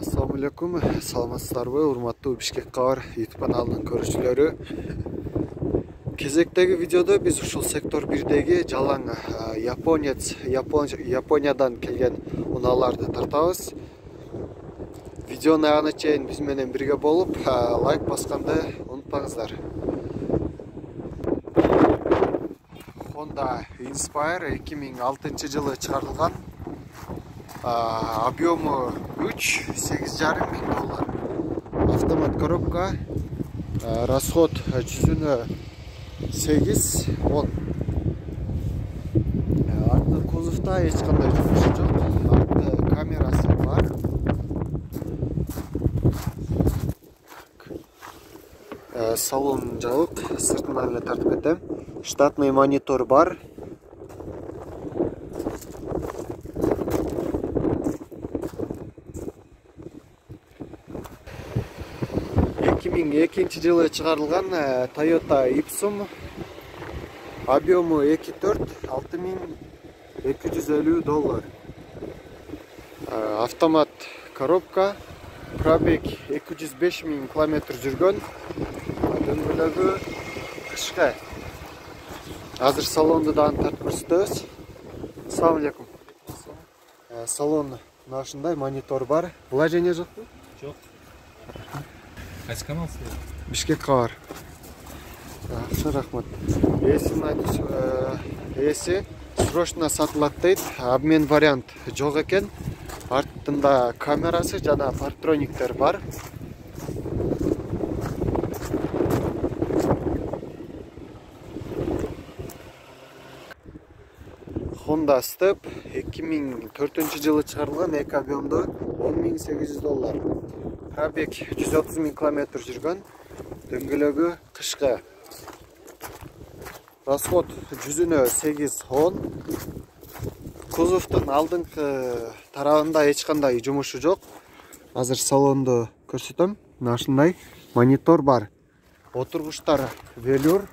Assalamu alaikum, саламатсыздарбы, урматтуу Бишкек кабар YouTube каналынын көрүүчүлөрү. Кезектеги видеодо биз ушул сектор 1деги жалаң Япониядан келген унааларды тартабыз. Видеонун аягына чейин биз менен бирге болуп, лайк басканды унутпаңыздар. Honda Inspire 2006-жылы чыгарылган. Объему 3,8,5 миң доллар. Автомат коробка, расход жүзүнө 8-10. Артқы кузовта эч кандай жумуш жок. Артқы камерасы бар. Салон жабык, сыртынан эле тартып кетем. Штатный монитор бар. 2002-жылы чыгарылган Toyota Ipsum. Объему 2.4, 6250 доллар. Автомат коробка, пробег 205 миң километр жүргөн. Дөңгөлөгү кышкы. Азыр салонду дагы тартып көрсөтөбүз. Ассаламу алейкум. Салон ушундай, монитор бар. Вложение жокпу? Жок. Кайсы канал? Бишкек кабар. Рахмат. Эси срочно сатылат дейт. Обмен вариант жок экен. Артында камерасы жана парктрониктер бар. Honda Step 2004-жылы чыгарылган, эки объемдо 10.800 доллар. Пробег 130 миң километр жүргөн. Дөңгөлөгү кышкы. Расход жүзүнө 8-10. Кузовдун алдыңкы тарабында эч кандай жумушу жок. Азыр салонду көрсөтөм. Ушундай монитор бар. Отургучтар велюр.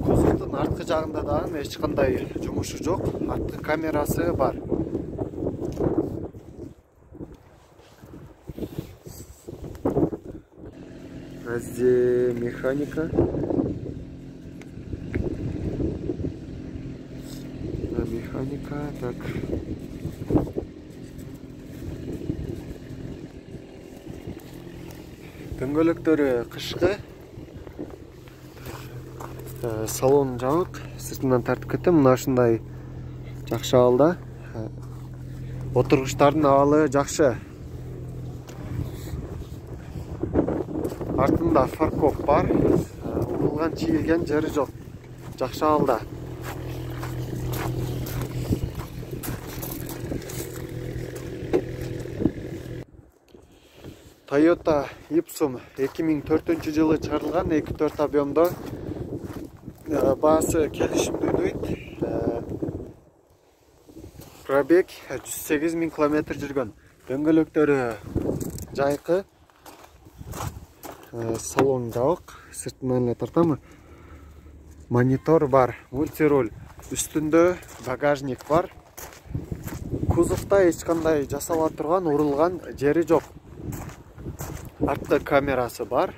Кузовдун арткы жагында дагы эч кандай жумушу жок. Арткы камерасы бар. Здесь механика. Механика, так. Дөңгөлөктөрү кышкы. Салон жабык, сыртынан тартып кетем. Мына ушундай жакшы абалда. Отургучтардын абалы жакшы. Артында фаркоп бар. Урулган, чийилген жери жок. Жакшы абалда. Toyota Ipsum 2004-жылы чыгарылган, 2.4 объемдо. Баасы келишимдүү дейт. Пробег 108 миң километр жүргөн. Дөңгөлөктөрү жайкы. Салон жабык, сыртынан эле тартамы. Монитор бар, мультируль. Үстүндө багажник бар. Кузовта эч кандай жасала турган, урулган жери жок. Артта камерасы бар.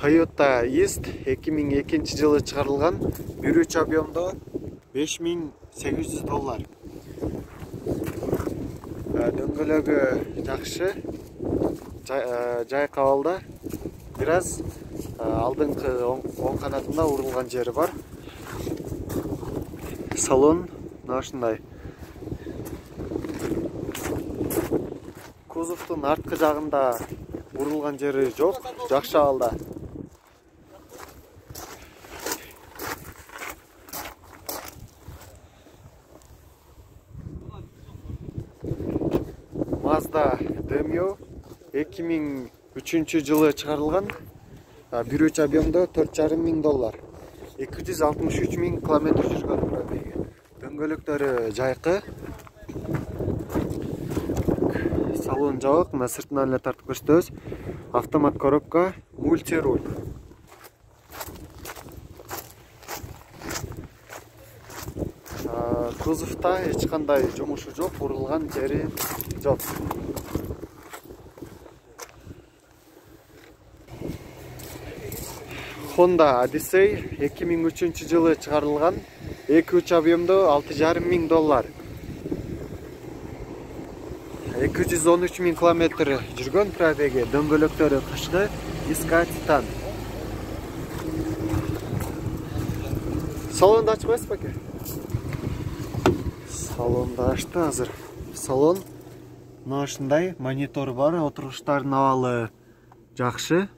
Toyota East 2002-жылы чыгарылган, 1.3 объемдо 5.800 доллар. Дөңгөлөгү жакшы, жайкы абалда. Бираз алдыңкы оң канатында урулган жери бар. Салон ушундай. Кузовдун арткы жагында урулган жери жок, жакшы абалда. Mazda Demio 2003-жылы чыгарылган, 1.3 объемдо 4,5 миң доллар. 263 миң километр жүргөн пробеги. Дөңгөлөктөрү жайкы. Салон жабык, мына сыртынан эле тартып көрсөтөбүз. Автомат коробка, мультируль. Кузовта эч кандай жумушу жок, урулган жери жок. Honda Odyssey 2003-жылы чыгарылган 2.3 объемдуу $6,500. 213 000 километр жүргөн пробеги, дөңгөлөктөрү кышкы иска титан. Салонду ачып коесуз беке? Салонду ачты азыр. Салон мына ушундай монитор бар, отургучтардын абалы жакшы.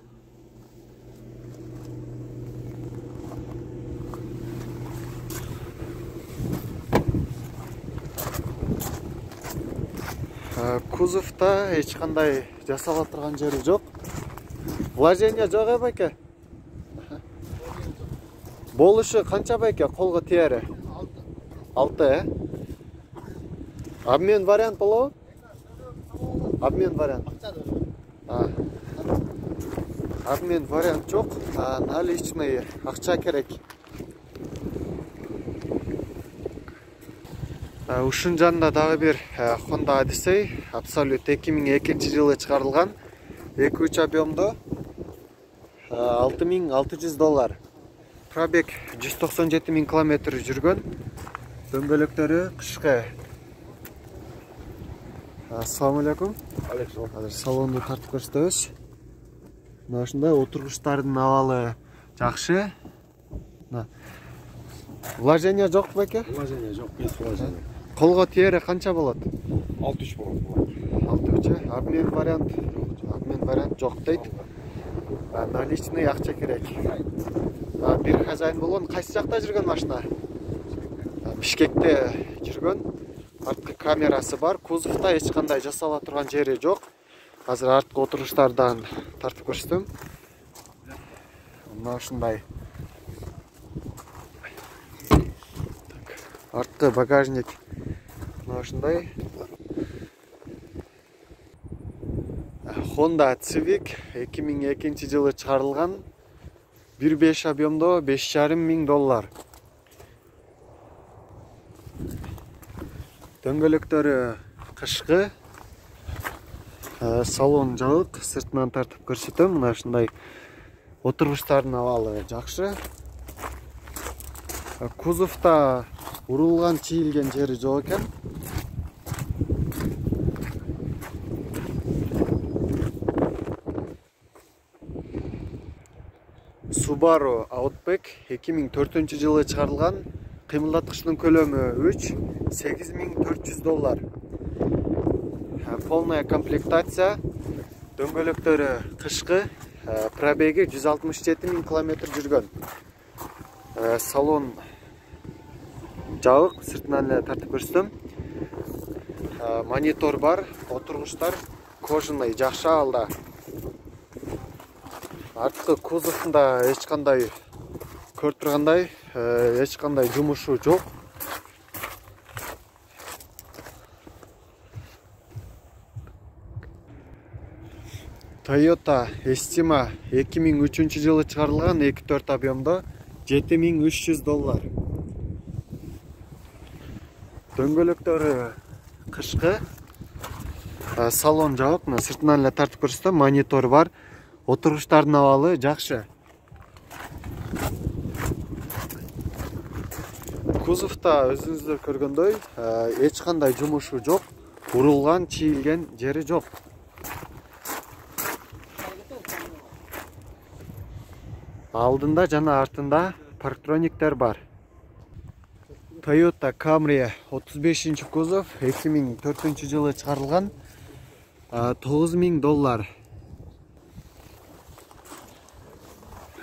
Кузовта эч кандай жасала турган жери жок. Вложение жок байке? Болушу канча байке колго тиери? 6, Обмен вариант болобу? Обмен вариант. Обмен вариант жок. Наличный акча керек. Ушун жанында дагы бир Honda Odyssey Absolute 2002-жылы чыгарылган 2.3 объемдуу $6,600. Пробег 197 000 километр жүргөн. Дөңгөлөктөрү кышкы. Ассаламу алейкум. Азыр салонду тартып көрсөтөбүз. Мына ушундай отургучтардын абалы жакшы. Вложение жок беке? Вложение жок, без вложения. Колго тиери канча болот? 6-3 болот. 6, обмен вариант. Обмен вариант жок дейт. Наличный акча керек. Бир хозяин болгон, кайсы жакта жүргөн машина? Бишкекте жүргөн. Арткы камерасы бар. Кузовта эч кандай жасала турган жери жок. Азыр арткы отургучтардан тартып көрсөтөм. Мына ушундай. Арткы багажник мына ушундай. Honda Civic 2002-жылы чыгарылган 1.5 объемдуу $5,500. Дөңгөлөктөрү кышкы. Салон жабык, сыртынан тартып көрсөтөм. Мына ушундай отургучтардын абалы жакшы. Кузовта урулган, чийилген жери жок экен. Subaru Outback 2004-жылы чыгарылган, кыймылдаткычынын көлөмү 3, $8,400. Полная комплектация, дөңгөлөктөрү кышкы, пробеги 167 000 километр жүргөн. Салон жабык, сыртынан эле тартып көрсөтөм. Монитор бар, отургучтар кожаный, жакшы абалда. Арткы кузовунда эч кандай көрүп тургандай, эч кандай жумушу жок. Toyota Estima 2003-жылы чыгарылган 2.4 объемдо $7,300. Дөңгөлөктөрү кышкы. Салон жабык, мына сыртынан эле тартып көрсөтөм. Монитор бар. Отургучтардын абалы жакшы. Кузовта өзүңүздөр көргөндөй эч кандай жумушу жок, урулган, чийилген жери жок. Алдында жана артында парктрониктер бар. Toyota Camry 35 кузов 2004-жылы чыгарылган $9,000.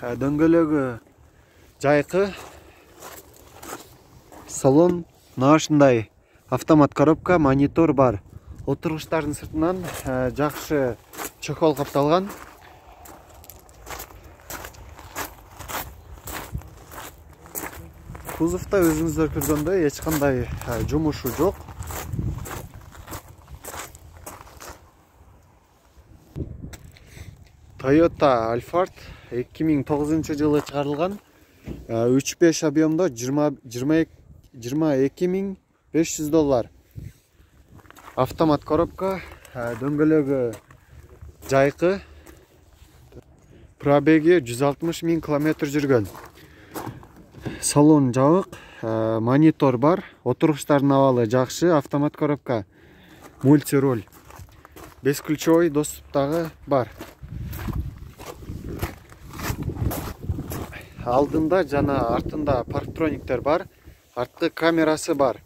Дөңгөлөгү жайкы. Салон мына ушундай. Автомат коробка, монитор бар. Отургучтардын сыртынан жакшы чехол капталган. Кузовта өзүңүздөр көргөндөй эч кандай жумушу жок. Toyota Alphard 2009-жылы чыгарылган 3.5 объемдо $22,000 $500. Автомат коробка, дөңгөлөгү жайкы. Пробеги 160 000 км жүргөн. Салон жабык, монитор бар, отургучтардын абалы жакшы, автомат коробка, мультируль. Бесключовой доступтагы бар. Алдында жана артында парктрониктер бар. Артты камерасы бар.